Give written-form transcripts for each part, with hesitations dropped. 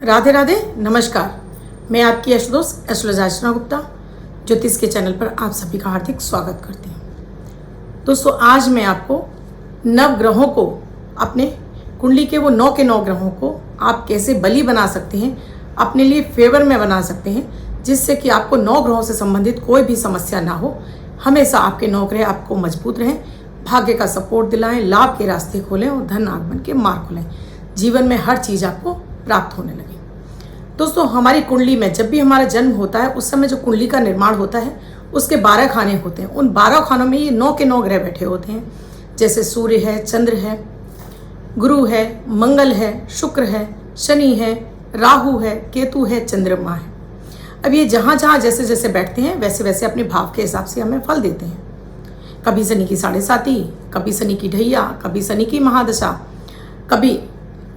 राधे राधे, नमस्कार। मैं आपकी आशुतोष एस्ट्रोलॉजर गुप्ता ज्योतिष के चैनल पर आप सभी का हार्दिक स्वागत करती हूँ। दोस्तों, आज मैं आपको नव ग्रहों को, अपने कुंडली के वो 9 के 9 ग्रहों को आप कैसे बली बना सकते हैं, अपने लिए फेवर में बना सकते हैं, जिससे कि आपको 9 ग्रहों से संबंधित कोई भी समस्या ना हो। हमेशा आपके 9 ग्रह आपको मजबूत रहें, भाग्य का सपोर्ट दिलाएं, लाभ के रास्ते खोलें और धन आगमन के मार्ग खोलें। जीवन में हर चीज़ आपको प्राप्त होने लगे। दोस्तों, हमारी कुंडली में जब भी हमारा जन्म होता है, उस समय जो कुंडली का निर्माण होता है उसके 12 खाने होते हैं। उन 12 खानों में ये 9 के 9 ग्रह बैठे होते हैं। जैसे सूर्य है, चंद्र है, गुरु है, मंगल है, शुक्र है, शनि है, राहु है, केतु है, चंद्रमा है। अब ये जहाँ जहाँ जैसे जैसे बैठते हैं वैसे वैसे अपने भाव के हिसाब से हमें फल देते हैं। कभी शनि की 7.5, कभी शनि की ढैया, कभी शनि की महादशा, कभी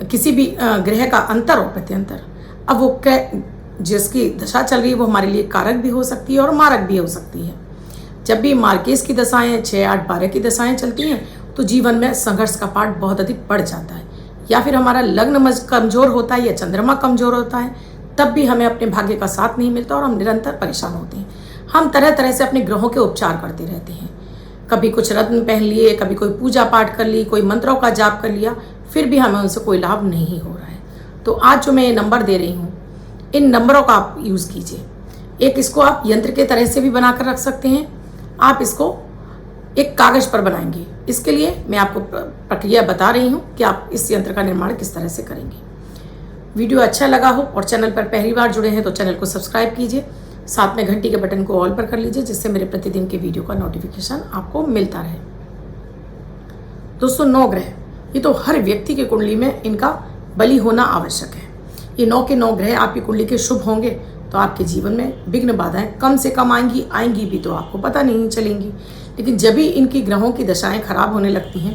किसी भी ग्रह का अंतर और प्रत्यंतर। अब वो जिसकी दशा चल रही है वो हमारे लिए कारक भी हो सकती है और मारक भी हो सकती है। जब भी मार्केस की दशाएं 6, 8, 12 की दशाएं चलती हैं तो जीवन में संघर्ष का पाठ बहुत अधिक बढ़ जाता है, या फिर हमारा लग्न कमजोर होता है या चंद्रमा कमजोर होता है, तब भी हमें अपने भाग्य का साथ नहीं मिलता और हम निरंतर परेशान होते हैं। हम तरह तरह से अपने ग्रहों के उपचार करते रहते हैं। कभी कुछ रत्न पहन लिए, कभी कोई पूजा पाठ कर ली, कोई मंत्रों का जाप कर लिया, फिर भी हमें उनसे कोई लाभ नहीं हो रहा है। तो आज जो मैं ये नंबर दे रही हूँ, इन नंबरों का आप यूज़ कीजिए। एक इसको आप यंत्र के तरह से भी बनाकर रख सकते हैं। आप इसको एक कागज़ पर बनाएंगे। इसके लिए मैं आपको प्रक्रिया बता रही हूँ कि आप इस यंत्र का निर्माण किस तरह से करेंगे। वीडियो अच्छा लगा हो और चैनल पर पहली बार जुड़े हैं तो चैनल को सब्सक्राइब कीजिए, साथ में घंटी के बटन को ऑल पर कर लीजिए, जिससे मेरे प्रतिदिन के वीडियो का नोटिफिकेशन आपको मिलता रहे। दोस्तों, 9 ग्रह ये तो हर व्यक्ति की कुंडली में इनका बली होना आवश्यक है। ये 9 के 9 ग्रह आपकी कुंडली के शुभ होंगे तो आपके जीवन में विघ्न बाधाएं कम से कम आएंगी भी तो आपको पता नहीं चलेंगी। लेकिन जब भी इनकी ग्रहों की दशाएं खराब होने लगती हैं,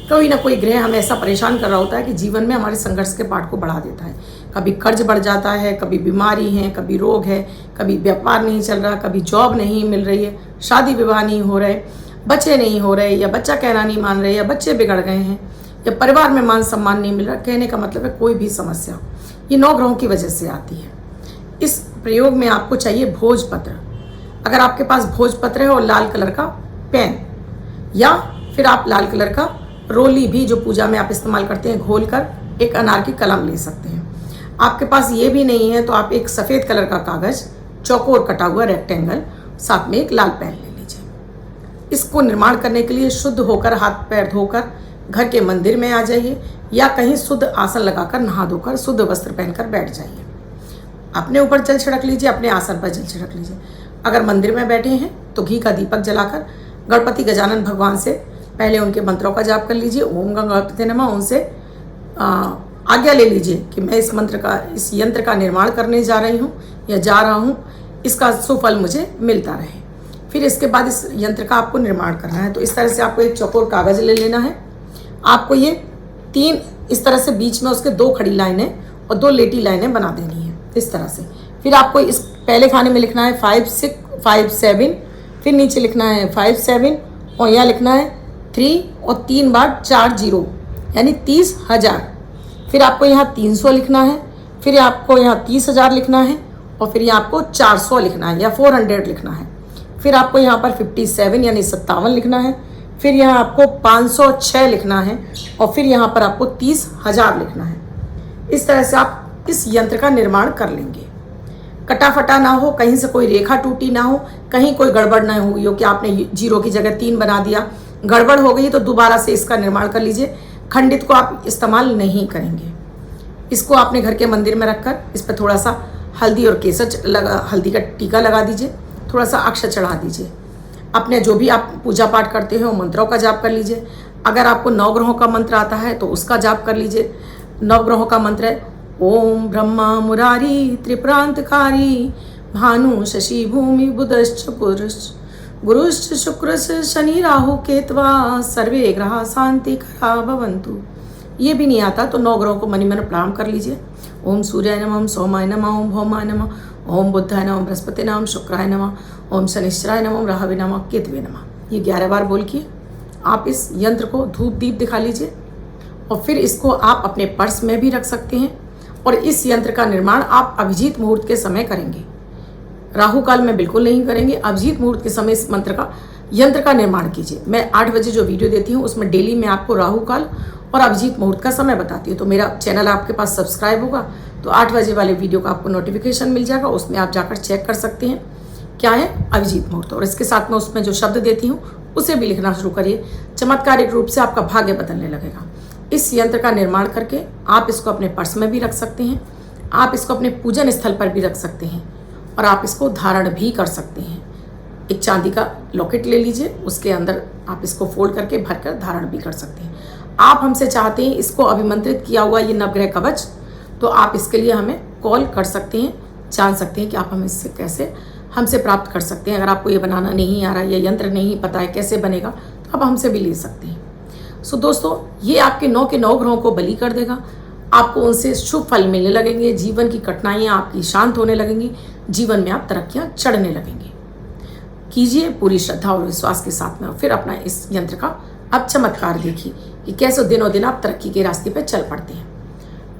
कोई ना कोई ग्रह हमें ऐसा परेशान कर रहा होता है कि जीवन में हमारे संघर्ष के पाठ को बढ़ा देता है। कभी कर्ज बढ़ जाता है, कभी बीमारी है, कभी रोग है, कभी व्यापार नहीं चल रहा, कभी जॉब नहीं मिल रही है, शादी विवाह नहीं हो रहे, बच्चे नहीं हो रहे, या बच्चा कहना नहीं मान रहे, या बच्चे बिगड़ गए हैं, या परिवार में मान सम्मान नहीं मिल रहा। कहने का मतलब है कोई भी समस्या ये 9 ग्रहों की वजह से आती है। इस प्रयोग में आपको चाहिए भोजपत्र। अगर आपके पास भोजपत्र है और लाल कलर का पेन, या फिर आप लाल कलर का रोली भी जो पूजा में आप इस्तेमाल करते हैं घोल कर एक अनार की कलम ले सकते हैं। आपके पास ये भी नहीं है तो आप एक सफ़ेद कलर का कागज़, चौकोर कटा हुआ रेक्टेंगल, साथ में एक लाल पेन ले लीजिए। इसको निर्माण करने के लिए शुद्ध होकर, हाथ पैर धोकर घर के मंदिर में आ जाइए, या कहीं शुद्ध आसन लगाकर नहा धोकर शुद्ध वस्त्र पहनकर बैठ जाइए। अपने ऊपर जल छिड़क लीजिए, अपने आसन पर जल छिड़क लीजिए। अगर मंदिर में बैठे हैं तो घी का दीपक जलाकर गणपति गजानन भगवान से पहले उनके मंत्रों का जाप कर लीजिए। ओम गणपति नमः। उनसे आज्ञा ले लीजिए कि मैं इस यंत्र का निर्माण करने जा रही हूँ या जा रहा हूँ, इसका सुफल मुझे मिलता रहे। फिर इसके बाद इस यंत्र का आपको निर्माण करना है। तो इस तरह से आपको एक चौकोर कागज़ ले लेना है। आपको ये 3 इस तरह से बीच में उसके 2 खड़ी लाइनें और 2 लेटी लाइनें बना देनी है इस तरह से। फिर आपको इस पहले खाने में लिखना है 5, 6, 5, 7, फिर नीचे लिखना है 5, 7 और यहाँ लिखना है 3 और 3 बार 4 0, यानी 30,000। फिर आपको यहाँ 300 लिखना है, फिर आपको यहाँ 30,000 लिखना है, और फिर यहाँ आपको 400 लिखना है या 400 लिखना है। फिर आपको यहाँ पर 57 यानी 57 लिखना है, फिर यहाँ आपको 506 लिखना है, और फिर यहाँ पर आपको 30,000 लिखना है। इस तरह से आप इस यंत्र का निर्माण कर लेंगे। कटाफटा ना हो, कहीं से कोई रेखा टूटी ना हो, कहीं कोई गड़बड़ ना हुई हो कि आपने 0 की जगह 3 बना दिया, गड़बड़ हो गई तो दोबारा से इसका निर्माण कर लीजिए। खंडित को आप इस्तेमाल नहीं करेंगे। इसको आपने घर के मंदिर में रखकर इस पर थोड़ा सा हल्दी और केसर हल्दी का टीका लगा दीजिए, थोड़ा सा अक्षत चढ़ा दीजिए। अपने जो भी आप पूजा पाठ करते हो मंत्रों का जाप कर लीजिए। अगर आपको 9 ग्रहों का मंत्र आता है तो उसका जाप कर लीजिए। 9 ग्रहों का मंत्र है ओम ब्रह्मा मुरारी त्रिपुरांतकारी भानु शशि भूमि बुधश्च गुरुश्च शुक्रश्च शनि राहु केतवा सर्वे ग्रहा शांति करा भवन्तु। ये भी नहीं आता तो 9 ग्रहों को मनी मन प्रणाम कर लीजिए। ओम सूर्याय नमः, ओम सोमाय नमः, ओम भौमाय नमः, ओम बुद्धाय नमः, बृहस्पति नमः, शुक्राय नमः, ओम शनिश्चराय नमः, ओम राहवे नमः, केतवे नमः। ये 11 बार बोल के आप इस यंत्र को धूप दीप दिखा लीजिए, और फिर इसको आप अपने पर्स में भी रख सकते हैं और इस यंत्र का निर्माण आप अभिजीत मुहूर्त के समय करेंगे। राहु काल में बिल्कुल नहीं करेंगे। अभिजीत मुहूर्त के समय इस यंत्र का निर्माण कीजिए। मैं 8 बजे जो वीडियो देती हूँ उसमें डेली मैं आपको राहु काल और अभिजीत मुहूर्त का समय बताती हूँ। तो मेरा चैनल आपके पास सब्सक्राइब होगा तो 8 बजे वाले वीडियो का आपको नोटिफिकेशन मिल जाएगा। उसमें आप जाकर चेक कर सकते हैं क्या है अभिजीत मुहूर्त, और इसके साथ में उसमें जो शब्द देती हूँ उसे भी लिखना शुरू करिए। चमत्कारिक रूप से आपका भाग्य बदलने लगेगा। इस यंत्र का निर्माण करके आप इसको अपने पर्स में भी रख सकते हैं, आप इसको अपने पूजन स्थल पर भी रख सकते हैं और आप इसको धारण भी कर सकते हैं। एक चांदी का लॉकेट ले लीजिए, उसके अंदर आप इसको फोल्ड करके भरकर धारण भी कर सकते हैं। आप हमसे चाहते हैं इसको अभिमंत्रित किया हुआ ये नवग्रह कवच, तो आप इसके लिए हमें कॉल कर सकते हैं, जान सकते हैं कि आप हमें इससे कैसे हमसे प्राप्त कर सकते हैं। अगर आपको ये बनाना नहीं आ रहा, ये यंत्र नहीं पता है कैसे बनेगा, तो आप हमसे भी ले सकते हैं। सो दोस्तों, ये आपके 9 के 9 ग्रहों को बलि कर देगा। आपको उनसे शुभ फल मिलने लगेंगे, जीवन की कठिनाइयाँ आपकी शांत होने लगेंगी, जीवन में आप तरक्कियाँ चढ़ने लगेंगे। कीजिए पूरी श्रद्धा और विश्वास के साथ में, और फिर अपना इस यंत्र का अब चमत्कार देखिए कि कैसे दिनों दिन आप तरक्की के रास्ते पर चल पड़ते हैं।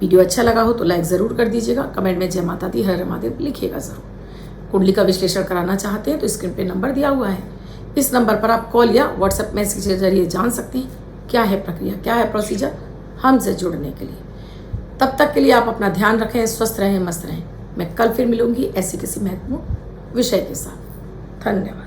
वीडियो अच्छा लगा हो तो लाइक ज़रूर कर दीजिएगा, कमेंट में जय माता दी हर महादेव लिखिएगा ज़रूर। कुंडली का विश्लेषण कराना चाहते हैं तो स्क्रीन पे नंबर दिया हुआ है, इस नंबर पर आप कॉल या व्हाट्सएप मैसेज के जरिए जान सकते हैं क्या है प्रक्रिया, क्या है प्रोसीजर हमसे जुड़ने के लिए। तब तक के लिए आप अपना ध्यान रखें, स्वस्थ रहें, मस्त रहें। मैं कल फिर मिलूंगी ऐसे किसी महत्वपूर्ण विषय के साथ। धन्यवाद।